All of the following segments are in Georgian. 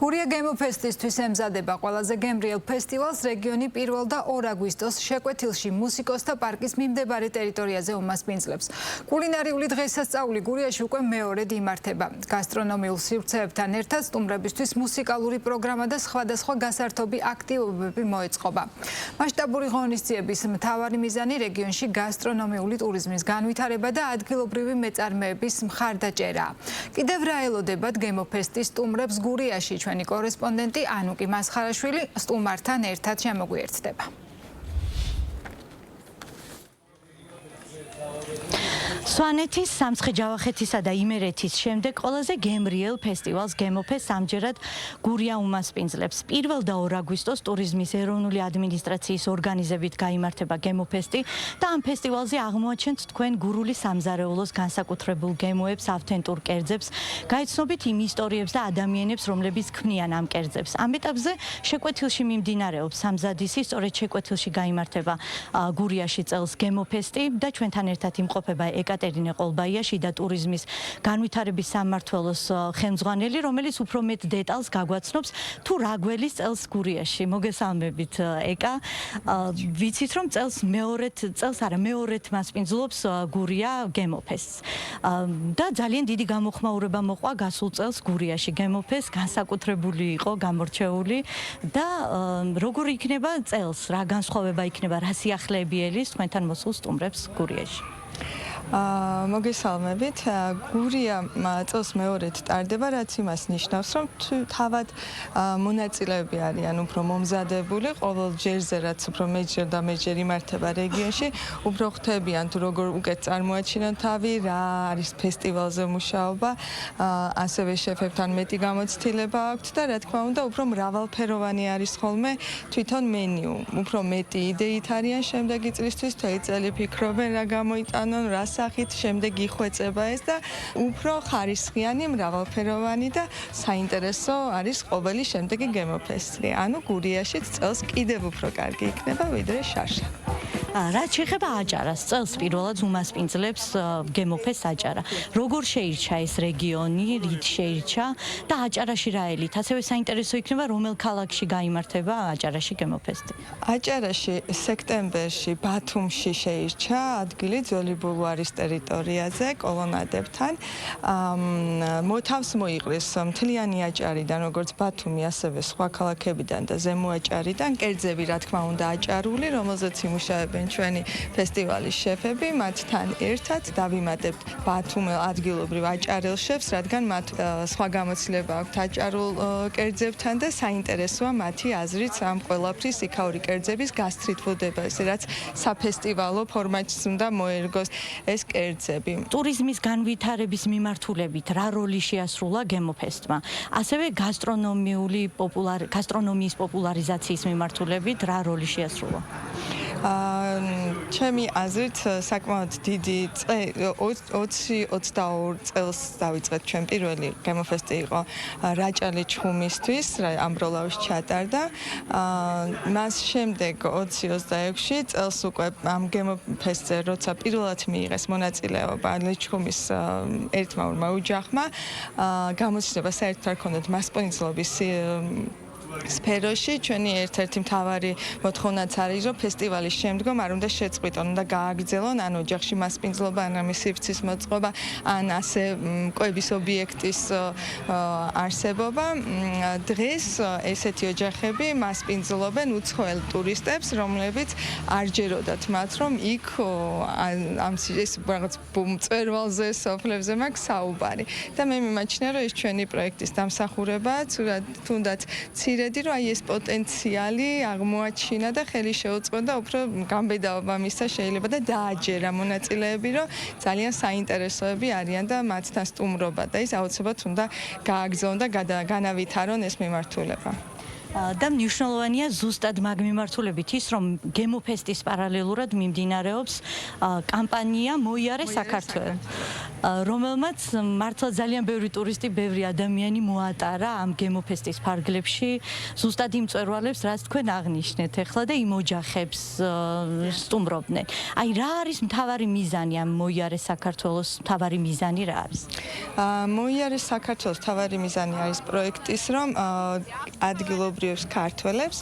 გურია გემოფესტისთვის ემზადება ყველაზე გემრიელ ფესტივალს რეგიონი 1 და 2 აგვისტოს შეკვეთილში მუსიკოსთა პარკის მიმდებარე ტერიტორიაზე უმასპინძლებს. კულინარიული დღესასწაული გურიაში უკვე მეორედ იმართება. გასტრონომიულ სივრცეებთან ერთად სტუმრებისთვის მუსიკალური პროგრამა და სხვადასხვა გასართობი აქტივობები მოეწყობა. მასშტაბური ღონისძიების მთავარი მიზანი რეგიონში გასტრონომიული ტურიზმის განვითარება და ადგილობრივი მეწარმეების მხარდაჭერაა. კიდევ რა ელოდებათ გემოფესტის სტუმრებს გურიაში? ჩვენი კორესპონდენტი ანუკი მასხარაშვილი სტუმართან ერთად შემოგვიერთდება. სვანეთის, სამცხე-ჯავახეთისა და იმერეთის შემდეგ ყველაზე გემრიელ ფესტივალს გემოფესტს ამჯერად გურია უმასპინძლებს. 1 და 2 აგვისტოს ტურიზმის ეროვნული ადმინისტრაციის ორგანიზებით გაიმართება გემოფესტი და ამ ფესტივალზე აღმოაჩენთ თქვენ გურული სამზარეულოს განსაკუთრებულ გემოებს, ავთენტურ კერძებს, გაიცნობით იმ ისტორიებს და ადამიანებს, რომლებიც ქმნიან ამ კერძებს. ამ ეტაპზე შეკვეთილში მიმდინარეობს სამზადისი, სწორედ შეკვეთილში გაიმართება გურიაში წელს გემოფესტი და ჩვენთან ერთად იმყოფება ეკატერინე ყოლბაია და ტურიზმის განვითარების სამმართველოს ხელმძღვანელი, რომელიც უფრო მეტ დეტალს გაგვაცნობს თუ რა გველის წელს გურიაში. მოგესალმებით ეკა. ვიცით რომ მეორედ მასპინძლობს გურია გემოფესტს. და ძალიან დიდი გამოხმაურება მოყვა გასულ წელს გურიაში. გემოფესტ განსაკუთრებული იყო, გამორჩეული და როგორ იქნება წელს, რა განსხვავება იქნება, რა სიახლეები ელის თქვენთან მოსულ სტუმრებს გურიაში? მოგესალმებით. გურია წელს მეორედ ტარდება, რაც იმას ნიშნავს, რომ თავად მონაწილეები არიან უფრო მომზადებული, ყოველ ჯერზე რაც უფრო მეჯერ და მეჯერ იმართება რეგიონში, უფრო ხვდებიან თუ როგორ უკეთ წარმოაჩინონ თავი, რა არის ფესტივალზე მუშაობა, ასევე შეფებთან მეტი გამოცდილება აქვთ და რა თქმა უნდა, უფრო მრავალფეროვანი არის ხოლმე თვითონ მენიუ. უფრო მეტი იდეით არიან შემდეგი წლისთვის, თვე წელი ფიქრობენ რა გამოიტანონ, რა სახით შემდეგ იხვეწება ეს და უფრო ხარისხიანი, მრავალფეროვანი და საინტერესო არის ყოველი შემდეგი გემოფესტი. ანუ გურიაშიც წელს კიდევ უფრო კარგი იქნება ვიდრე შარშა. რაც შეეხება აჭარას, წელს პირველად უმასპინძლებს გემოფესტს აჭარა. როგორ შეირჩა ეს რეგიონი, რით შეირჩა და აჭარაში რა ელით? ასევე საინტერესო იქნება რომელ ქალაქში გაიმართება აჭარაში გემოფესტი. აჭარაში სექტემბერში ბათუმში შეირჩა ადგილი ძველი ბულვარის ტერიტორიაზე კოლონადებთან. მოთავს მოიყრეს მთლიანი აჭარიდან, როგორც ბათუმი, ასევე სხვა ქალაქებიდან და ზემო აჭარიდან კერძები, რა თქმა უნდა, აჭარული, რომელზეც იმუშავებენ ჩვენი ფესტივალის შეფები, მათთან ერთად დავიმატებთ ბათუმელ ადგილობრივ აჭარელ შეფს, რადგან მათ სხვა გამოცდილება აქვთ აჭარულ კერძებთან და საინტერესოა მათი აზრიც ამ ყველაფრის იქაური კერძების გასტრიტბუდებაზე, რაც საფესტივალო ფორმატს უნდა მოერგოს ეს კერძები. ტურიზმის განვითარების მიმართულებით რა როლი შეასრულა გემოფესტმა? ასევე გასტრონომიის პოპულარიზაციის მიმართულებით რა როლი შეასრულა? ჩემი აზრით საკმაოდ დიდი 20-22 წელს დავიწყეთ ჩვენ პირველი გემოფესტი იყო რაჭალი ჩხუმისთვის, ამბროლაუს ჩატარდა. მას შემდეგ 20-26 წელს უკვე ამ გემოფესტზე როცა პირველად მიიღეს მონაწილეობა ლეჩხუმის ერთმა ორმა ოჯახმა, გამოცდილება საერთოდ არ ჰქონდათ მასპინძლობის სფეროში. ჩვენი ერთ-ერთი მთავარი მოთხოვნაც არის, რომ ფესტივალის შემდგომ არ უნდა შეწყვიტონ, უნდა გააგრძელონ ან ოჯახში მასპინძლობა, ან ამის სივრცის მოწყობა, ან ასე კვების ობიექტის არსებობა. დღეს ესეთი ოჯახები მასპინძლობენ უცხოელ ტურისტებს, რომლებიც არ ჯეროდათ მათ, რომ იქ ამ ეს რაღაც მწვერვალზე, სოფლებზე მაქვს საუბარი. და მე მიმაჩნია, რომ ეს ჩვენი პროექტის დამსახურებაა, თუნდაც რომ აი ეს პოტენციალი აღმოაჩინა და ხელი შეუწყო და უფრო გამბედაობა მისცა შეიძლება და დააჯერა მონაწილეები, რომ ძალიან საინტერესოები არიან და მათთან სტუმრობა და ის აუცილებლად უნდა გააგრძელონ და განავითარონ ეს მიმართულება. და მნიშვნელოვანია ზუსტად მაგ მიმართულებით ის, რომ გემოფესტის პარალელურად მიმდინარეობს კამპანია მოიარე საქართველო, რომელმაც მართლა ძალიან ბევრი ტურისტი, ბევრი ადამიანი მოატარა ამ გემოფესტის ფარგლებში, ზუსტად იმ მწვერვალებს, რაც თქვენ აღნიშნეთ ახლა და იმ ოჯახებს სტუმრობდნენ. აი რა არის მთავარი მიზანი ამ მოიარე საქართველოს მთავარი მიზანი რა არის? მოიარე საქართველოს მთავარი მიზანი არის პროექტის, რომ ადგილობრივებს ქართველებს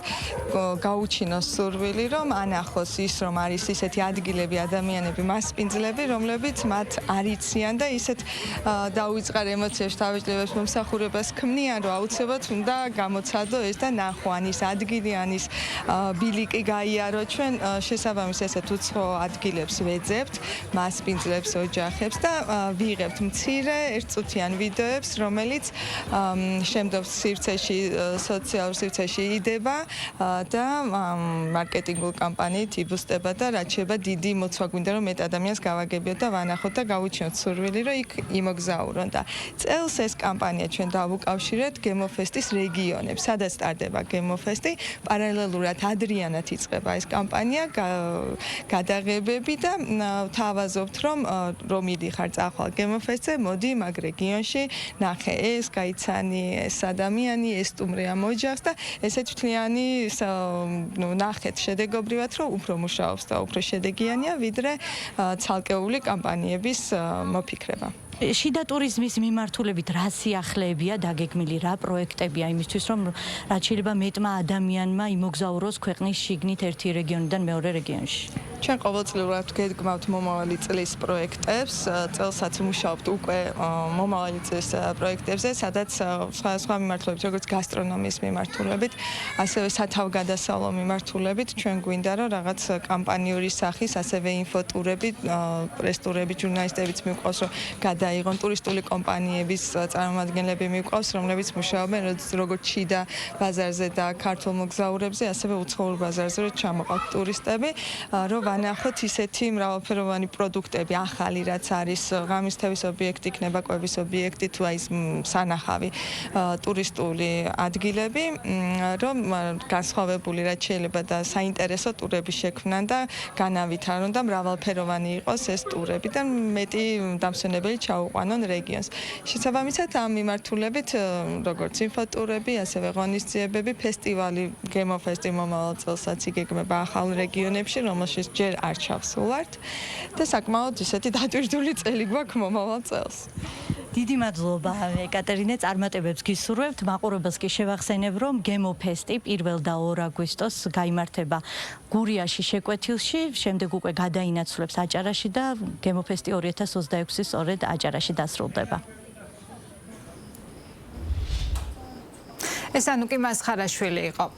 გაუჩინოს სურვილი, რომ ანახოს ის, რომ არის ისეთი ადგილები, ადამიანები, მასპინძლები, რომლებიც მათ არ იციან და ისეთ დაუვიწყარ ემოციებს, თავისუფლებას, მომსახურებას ქმნიან, რომ აუცილებლად უნდა გამოცადო ეს და ნახვან ის ადგილი, ან ის ბილიკი გაიარო. ჩვენ შესაბამის ესეთ უცხო ადგილებს ვეძებთ, მასპინძლებს, ოჯახებს და ვიღებთ მცირე ერთწუთიან ვიდეოებს, რომელიც შემდგომ სივრცეში, სოციალურ სივრცეში იდება და მარკეტინგულ კამპანიით იბუსტება და რაც შეიძლება დიდი მოცვა გვინდა, რომ მეტ ადამიანს გავაგებიოთ და ვანახოთ და გავუჩინოთ სურვილი, რომ იქ იმოგზაურონ და წელს ეს კამპანია ჩვენ დავუკავშირეთ გემოფესტის რეგიონებს, სადაც ტარდება გემოფესტი, პარალელურად ადრიანად იწყება ეს კამპანია, გადაღებები და ვთავაზობთ, რომ მიდიხარ წახვალ გემოფესტზე, მოდი მაგ რეგიონში, ნახე ეს, გაიცანი ეს ადამიანი, ეს სტუმრე ამ ოჯახს და ესეც მთლიანი ნახეთ შედეგობრივად, რომ უფრო მუშაობს და უფრო შედეგიანია, ვიდრე ცალკეული კამპანიების მოფიქრება. შიდა ტურიზმის მიმართულებით რა სიახლეებია დაგეგმილი, რა პროექტებია იმისთვის, რომ რაც შეიძლება მეტმა ადამიანმა იმოგზაუროს ქვეყნის შიგნით ერთი რეგიონიდან მეორე რეგიონში? ჩვენ ყოველწლიურად გეგმავთ მომავალი წლის პროექტებს, წელსაც მუშაობთ უკვე მომავალი წლის პროექტებზე, სადაც სხვა მიმართულებით, როგორც გასტრონომიის მიმართულებით, ასევე სათავგადასავლო მიმართულებით, ჩვენ გვინდა რომ რაღაც კამპანიური სახის, ასევე ინფოტურები, პრესტურები, ჟურნალისტებიც მიყვავს, რომ გადაიღონ ტურისტული კომპანიების წარმომადგენლები მიყვავს, რომლებიც მუშაობენ როგორც შიდა ბაზარზე და ქართულ მოგზაურებზე, ასევე უცხოურ ბაზარზე, რომ ჩამოყავთ ტურისტები, რომ ვანახოთ ისეთი მრავალფეროვანი პროდუქტები, ახალი რაც არის ღამისთევის ობიექტი, იქნება კვების ობიექტი, თუ აი სანახავი ტურისტული ადგილები, რომ განსხვავებული რაც შეიძლება და საინტერესო ტურები შექმნან და განავითარონ და მრავალფეროვანი იყოს ეს ტურები და მეტი დამსვენებელი ჩაუყვანონ რეგიონს. შესაბამისად ამ მიმართულებით, როგორც ინფოტურები, ასევე ღონისძიებები, ფესტივალი გემოფესტი მომავალ წელსაც იგეგმება ახალ რეგიონებში, რომელშიც ჯერ არ ჩავსულართ და საკმაოდ ისეთი დატვირთული წელი გვაქვს მომავალ წელს. დიდი მადლობა ეკატერინე, წარმატებებს გისურვებთ. მაყურებელს კი შევახსენებ, რომ გემოფესტი 1 და 2 აგვისტოს გაიმართება გურიაში, შეკვეთილში, შემდეგ უკვე გადაინაცვლებს აჭარაში და გემოფესტი 2026 სწორედ აჭარაში დასრულდება. ეს ანუკი მასხარაშვილი იყო.